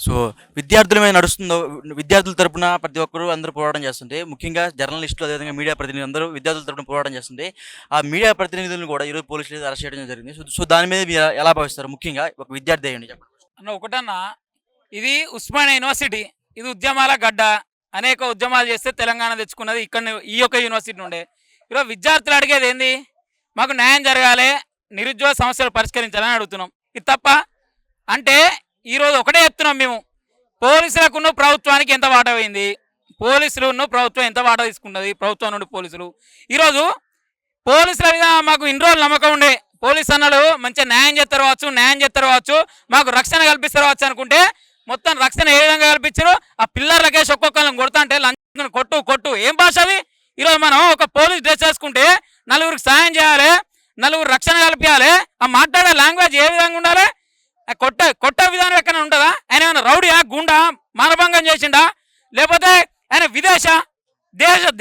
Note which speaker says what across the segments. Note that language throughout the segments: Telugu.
Speaker 1: సో, విద్యార్థుల మీద నడుస్తుందో విద్యార్థుల తరపున ప్రతి ఒక్కరు అందరూ పోరాటం చేస్తుంటే, ముఖ్యంగా జర్నలిస్టులు అదేవిధంగా మీడియా ప్రతినిధులు అందరూ విద్యార్థుల తరపున పోరాటం చేస్తుంటే, ఆ మీడియా ప్రతినిధులను కూడా ఈరోజు పోలీసులు అరెస్ట్ చేయడం జరిగింది. సో, దాని మీద మీరు ఎలా భావిస్తారు? ముఖ్యంగా ఒక విద్యార్థి అయ్యుండి చెప్పండి.
Speaker 2: అన్న ఒకటన్నా, ఇది ఉస్మానియా యూనివర్సిటీ. ఇది ఉద్యమాల గడ్డ. అనేక ఉద్యమాలు చేస్తే తెలంగాణ తెచ్చుకున్నది ఇక్కడ ఈ యొక్క యూనివర్సిటీ నుండే. ఈరోజు విద్యార్థులు అడిగేది ఏంది? మాకు న్యాయం జరగాలి, నిరుద్యోగ సమస్యలు పరిష్కరించాలని అడుగుతున్నాం. ఇది తప్ప అంటే ఈరోజు ఒకటే చెప్తున్నాం మేము. పోలీసులకున్న ప్రభుత్వానికి ఎంత వాటా పోయింది? పోలీసులను ప్రభుత్వం ఎంత వాటా తీసుకున్నది? ప్రభుత్వం నుండి పోలీసులు ఈరోజు పోలీసుల మీద మాకు ఇన్ని రోజులు నమ్మకం ఉండే, పోలీస్ అన్నలు మంచిగా న్యాయం చేస్తారు కావచ్చు, న్యాయం చేస్తారు కావచ్చు, మాకు రక్షణ కల్పిస్తారు కావచ్చు అనుకుంటే మొత్తం రక్షణ ఏ విధంగా కల్పించారు? ఆ పిల్లర్లకేసి ఒక్కొక్కరిని కొడతా అంటే లంచం కొట్టు కొట్టు ఏం భాష అది? ఈరోజు మనం ఒక పోలీస్ డ్రెస్ వేసుకుంటే నలుగురికి సాయం చేయాలి, నలుగురు రక్షణ కల్పించాలి. ఆ మాట్లాడే లాంగ్వేజ్ ఏ విధంగా ఉండాలి? కొట్టే విధానం ఎక్కడ ఉంటుందా? ఆయన ఏమైనా రౌడీయా, గుండా, మానభంగం చేసిండా, లేకపోతే ఆయన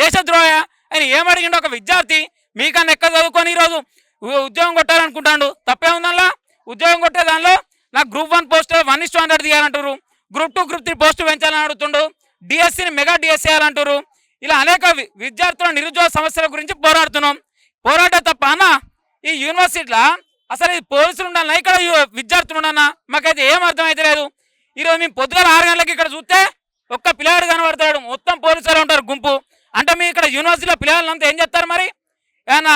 Speaker 2: దేశద్రోహ? ఆయన ఏమడిగిండో ఒక విద్యార్థి మీకన్నా ఎక్కడ చదువుకొని ఈరోజు ఉద్యోగం కొట్టాలనుకుంటాడు. తప్పే ఉందల్లా? ఉద్యోగం కొట్టే దానిలో నాకు గ్రూప్ 1 పోస్ట్ 1:100 తీయాలంటారు, గ్రూప్ 2, గ్రూప్ 3 పోస్టు పెంచాలని అడుగుతుండు, డిఎస్సిని మెగా డిఎస్సీ చేయాలంటారు. ఇలా అనేక విద్యార్థుల నిరుద్యోగ సమస్యల గురించి పోరాడుతున్నాం. పోరాట తప్ప అన్న ఈ యూనివర్సిటీలో అసలు ఈ పోలీసులు ఉండాలన్నా ఇక్కడ విద్యార్థులు ఉండన్నా మాకైతే ఏం అర్థమైతే లేదు. ఈరోజు మేము పొద్దుగాల 6 గంటలకి ఇక్కడ చూస్తే ఒక్క పిల్లాడు కనబడతాడు, మొత్తం పోలీసులు ఉంటారు గుంపు. అంటే మీ ఇక్కడ యూనివర్సిటీలో పిల్లలంతా ఏం చేస్తారు మరి? ఏమన్నా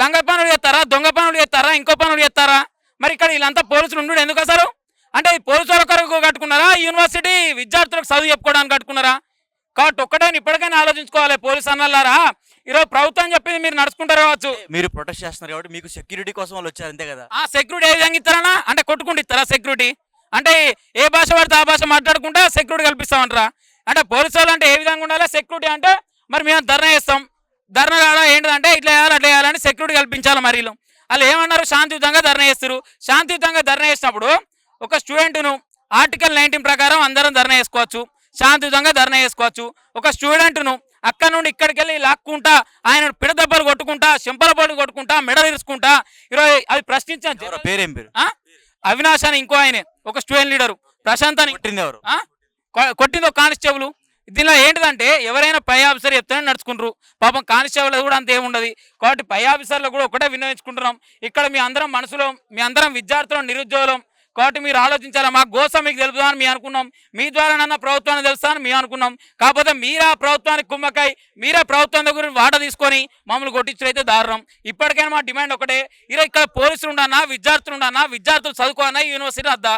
Speaker 2: లంగ పనులు చేస్తారా, దొంగ పనులు చేస్తారా, ఇంకో పనులు చేస్తారా? మరి ఇక్కడ వీళ్ళంతా పోలీసులు ఉండు ఎందుకు అసలు? అంటే పోలీసుల కొరకు కట్టుకున్నారా, యూనివర్సిటీ విద్యార్థులకు చదువు చెప్పుకోవడానికి కట్టుకున్నారా? కాబట్టి ఒక్కటైనా ఇప్పటికైనా ఆలోచించుకోవాలి పోలీసు అన్నలారా. ఈరోజు ప్రభుత్వం చెప్పింది మీరు నడుచుకుంటారు కావచ్చు.
Speaker 1: మీరు ప్రొటెస్ట్ చేస్తున్నారు కాబట్టి మీకు సెక్యూరిటీ కోసం వాళ్ళు వచ్చారు అంతే కదా?
Speaker 2: ఆ సెక్యూరిటీ ఏ విధంగా ఇస్తారన్నా? అంటే కొట్టుకుంటూ ఇస్తారా సెక్యూరిటీ? అంటే ఏ భాష పడితే ఆ భాష మాట్లాడుకుంటే సెక్యూరిటీ కల్పిస్తామంటారా? అంటే పోలీసు వాళ్ళు అంటే ఏ విధంగా ఉండాలి? సెక్యూరిటీ అంటే మరి మేము ధర్నా చేస్తాం, ధర్నా కావడం ఏంటిదంటే ఇట్లా చేయాలి అట్లా చేయాలని సెక్యూరిటీ కల్పించాలి. మరి వాళ్ళు ఏమన్నారు? శాంతియుతంగా ధర్నా చేస్తారు. శాంతియుతంగా ధర్నా చేసినప్పుడు ఒక స్టూడెంట్ను ఆర్టికల్ 19 ప్రకారం అందరం ధర్నా చేసుకోవచ్చు, శాంతియుతంగా ధర్నా చేసుకోవచ్చు. ఒక స్టూడెంట్ను అక్కడ నుండి ఇక్కడికి వెళ్ళి లాక్కుంటా, ఆయన పిడదెబ్బలు కొట్టుకుంటా, చెంపల పొడి కొట్టుకుంటా, మెడ ఇరుచుకుంటా ఈరోజు అది ప్రశ్నించాను.
Speaker 1: పేరేం పేరు?
Speaker 2: అవినాష్ అని ఇంకో ఆయన ఒక స్టూడెంట్ లీడరు, ప్రశాంత్ అని.
Speaker 1: ఎవరు
Speaker 2: కొట్టింది ఒక కానిస్టేబుల్. దీనిలో ఏంటిదంటే ఎవరైనా పై ఆఫీసర్ చెప్తేనే నడుచుకుంటారు. పాపం కానిస్టేబుల్ కూడా అంత ఏముండదు. కాబట్టి పై ఆఫీసర్లు కూడా ఒకటే విన్నవించుకుంటున్నాం. ఇక్కడ మీ అందరం మనసులో మీ అందరం విద్యార్థులు నిరుద్యోగులం. కాబట్టి మీరు ఆలోచించాలా. మా గోసం మీకు తెలుపుదామని మేము అనుకున్నాం, మీ ద్వారానన్నా ప్రభుత్వాన్ని తెలుస్తామని మేము అనుకున్నాం. కాకపోతే మీరే ఆ ప్రభుత్వానికి కుమ్మకాయ, మీరే ప్రభుత్వం దగ్గర వాట తీసుకొని మమ్మల్ని కొట్టించడైతే దారుణం. ఇప్పటికైనా మా డిమాండ్ ఒకటే, ఈరోజు ఇక్కడ పోలీసులు ఉండన్నా, విద్యార్థులు ఉండన్నా, విద్యార్థులు చదువుకోవన్నా యూనివర్సిటీ అద్దా.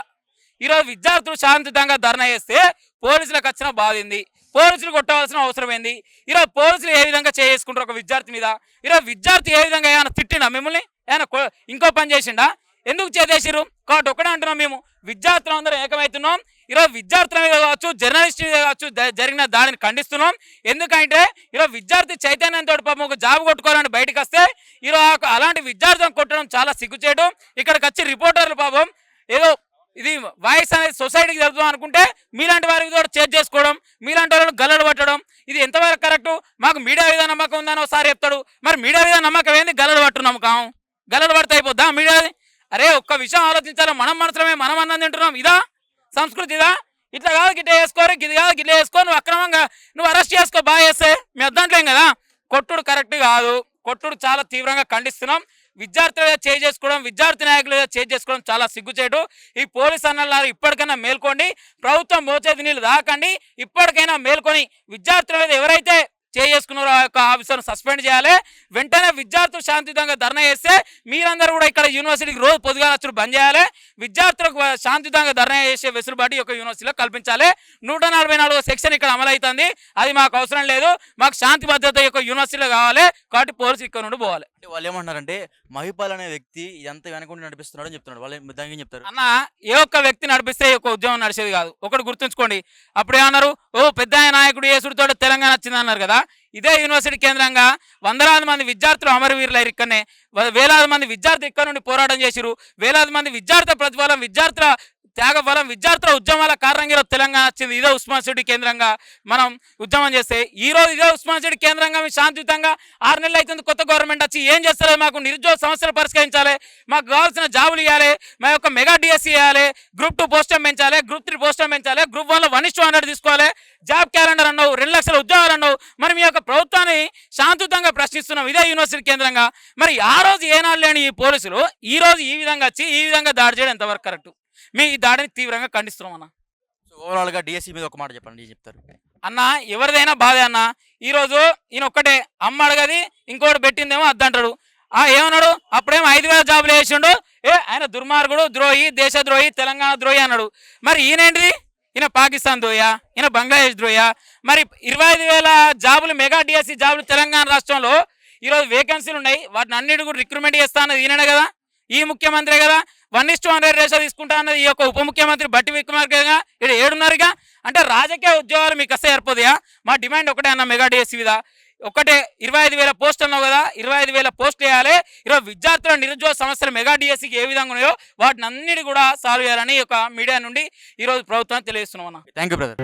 Speaker 2: ఈరోజు విద్యార్థులు శాంతియుతంగా ధర్నా చేస్తే పోలీసులకు వచ్చిన బాధింది, పోలీసులు కొట్టవలసిన అవసరం ఏంది? ఈరోజు పోలీసులు ఏ విధంగా చేసుకుంటారు ఒక విద్యార్థి మీద? ఈరోజు విద్యార్థి ఏ విధంగా ఏమైనా తిట్టిండా మిమ్మల్ని? ఏమైనా ఇంకో పని చేసిండా? ఎందుకు చేసేసిరు? కాబట్టి ఒకటే అంటున్నాం, మేము విద్యార్థులు అందరం ఏకమవుతున్నాం. ఈరోజు విద్యార్థుల మీద కావచ్చు, జర్నలిస్ట్ మీద కావచ్చు జరిగిన దాడిని ఖండిస్తున్నాం. ఎందుకంటే ఈరోజు విద్యార్థి చైతన్యంతో పాపం ఒక జాబ్ కొట్టుకోవాలని బయటకు వస్తే ఈరోజు అలాంటి విద్యార్థులను కొట్టడం చాలా సిగ్గుచేయడం. ఇక్కడికి వచ్చి రిపోర్టర్లు పాపం ఏదో ఇది వాయిస్ అనేది సొసైటీకి జరుగుతాం అనుకుంటే మీలాంటి వారికి కూడా చేజ్ చేసుకోవడం, మీలాంటి వాళ్ళని గల్లలు పట్టడం, ఇది ఎంతవరకు కరెక్టు? మాకు మీడియా మీద నమ్మకం ఉందని ఒకసారి చెప్తాడు, మరి మీడియా మీద నమ్మకం ఏంది? గల్లలు పట్టు నమ్మకం, గల్లలు పడితే అయిపోద్దా మీడియాది? అరే ఒక్క విషయం ఆలోచించాలి. మనం మనసులమే మనం అన్నం తింటున్నాం. ఇదా సంస్కృతి? ఇదా? ఇట్లా కాదు గిట్ల వేసుకోరు, ఇది కాదు గిట్ల వేసుకో, నువ్వు అక్రమంగా నువ్వు అరెస్ట్ చేసుకో బాగా చేస్తే మీ అద్దంట్లేం కదా. కొట్టుడు కరెక్ట్ కాదు, కొట్టుడు చాలా తీవ్రంగా ఖండిస్తున్నాం. విద్యార్థుల చేంజ్ చేసుకోవడం, విద్యార్థి నాయకుల చేంజ్ చేసుకోవడం చాలా సిగ్గుచేటు. ఈ పోలీస్ అన్నలారు ఇప్పటికైనా మేల్కోండి, ప్రభుత్వం మోచేతి నీళ్ళు దాకండి. ఇప్పటికైనా మేల్కొని విద్యార్థుల మీద ఎవరైతే చేసుకున్నారో ఆ యొక్క ఆఫీసర్ను సస్పెండ్ చేయాలి. వెంటనే విద్యార్థులు శాంతియుతంగా ధర్నా చేస్తే మీరందరూ కూడా ఇక్కడ యూనివర్సిటీకి రోజు పొద్దుగా వచ్చి బంద్ చేయాలి. విద్యార్థులకు శాంతియుతంగా ధర్నా చేసే వెసులుబాటు యొక్క యూనివర్సిటీలో కల్పించాలి. 144వ సెక్షన్ ఇక్కడ అమలవుతుంది, అది మాకు అవసరం లేదు. మాకు శాంతి భద్రత యొక్క యూనివర్సిటీలో కావాలి. కాబట్టి పోలీసు ఇక్కడ నుండి పోవాలి.
Speaker 1: వాళ్ళు ఏమంటున్నారంటే మహిపాల్ అనే వ్యక్తి ఇదంతా వెనకుండి నడిపిస్తున్నాడు అని చెప్తున్నాడు. వాళ్ళు దానికి ఏం చెప్తారు?
Speaker 2: అన్న ఏ ఒక్క వ్యక్తి నడిపిస్తే ఈ యొక్క ఉద్యమం నడిచేది కాదు. ఒకటి గుర్తుంచుకోండి. అప్పుడు ఏమన్నారు? ఓ పెద్ద నాయకుడు యేసుడితో తెలంగాణ వచ్చింది అన్నారు కదా. ఇదే యూనివర్సిటీ కేంద్రంగా వందలాది మంది విద్యార్థులు అమరవీరులైరు. ఇక్కడనే వేలాది మంది విద్యార్థులు ఇక్కడ నుండి పోరాటం చేసిరు. వేలాది మంది విద్యార్థుల ప్రతిఫలం, విద్యార్థుల త్యాగ ఫలం విద్యార్థుల ఉద్యమాల కారణంగా ఈరోజు తెలంగాణ వచ్చింది. ఇదే ఉస్మాన్ సిటీ కేంద్రంగా మనం ఉద్యమం చేస్తే ఈ రోజు ఇదే ఉస్మాన్ సిటీ కేంద్రంగా మేము శాంతియుతంగా 6 నెలలు అవుతుంది కొత్త గవర్నమెంట్ వచ్చి ఏం చేస్తారు? మాకు నిరుద్యోగ సమస్యలు పరిష్కరించాలి, మాకు కావాల్సిన జాబులు ఇవ్వాలి, మా యొక్క మెగా డిఎస్సీ ఇవ్వాలి, గ్రూప్ 2 పోస్టర్ పెంచాలి, గ్రూప్ 3 పోస్టర్ పెంచాలి, గ్రూప్ 1లో 1:100 తీసుకోవాలి, జాబ్ క్యాలెండర్ అన్నావు, 2 లక్షల ఉద్యోగాలు అన్నావు. మరి మీ యొక్క ప్రభుత్వాన్ని శాంతియుతంగా ప్రశ్నిస్తున్నాం ఇదే యూనివర్సిటీ కేంద్రంగా. మరి ఆ రోజు ఏనాడు లేని ఈ పోలీసులు ఈ రోజు ఈ విధంగా వచ్చి ఈ విధంగా దాడి చేయడం ఎంతవరకు కరెక్ట్? మీ ఈ దాడిని తీవ్రంగా ఖండిస్తున్నాం అన్న.
Speaker 1: సో ఓవరాల్గా డిఎస్సి మీద ఒక మాట చెప్పండి, ఏం చెప్తారు?
Speaker 2: అన్న ఎవరిదైనా బాధే అన్న. ఈరోజు ఈయన ఒక్కటే అమ్మ అడగది, ఇంకోటి పెట్టిందేమో అద్దంటాడు. ఏమన్నాడు? అప్పుడేమో 5,000 జాబులు వేసిండు. ఆయన దుర్మార్గుడు, ద్రోహి, దేశద్రోహి, తెలంగాణ ద్రోహి అన్నాడు. మరి ఈయనేంటిది? ఈయన పాకిస్తాన్ ద్రోహి, ఈయన బంగ్లాదేశ్ ద్రోహి. మరి 25,000 జాబులు మెగా డిఎస్సి జాబులు తెలంగాణ రాష్ట్రంలో ఈరోజు వేకెన్సీలు ఉన్నాయి, వాటిని అన్నిటి కూడా రిక్రూట్మెంట్ చేస్తా అన్నది ఈయననే కదా, ఈ ముఖ్యమంత్రి కదా. 1:100 రేషో తీసుకుంటా అన్నది ఈ యొక్క ఉప ముఖ్యమంత్రి బట్టి విక్రమార్క ఇక్కడ 7.5గా. అంటే రాజకీయ ఉద్యోగాలు మీకు వస్తే సరిపోతాయా? మా డిమాండ్ ఒకటే అన్న, మెగా డిఎస్సి మీద ఒకటే 25,000 పోస్టులు అన్నావు కదా, 25,000 పోస్టులు వేయాలి. ఈరోజు విద్యార్థుల నిరుద్యోగ సమస్యలు మెగా డిఎస్సికి ఏ విధంగా ఉన్నాయో వాటిని అన్నిటి కూడా సాల్వ్ చేయాలని ఒక మీడియా నుండి ఈరోజు ప్రభుత్వాన్ని తెలియజేస్తున్నాం అన్న.
Speaker 1: Thank you brother.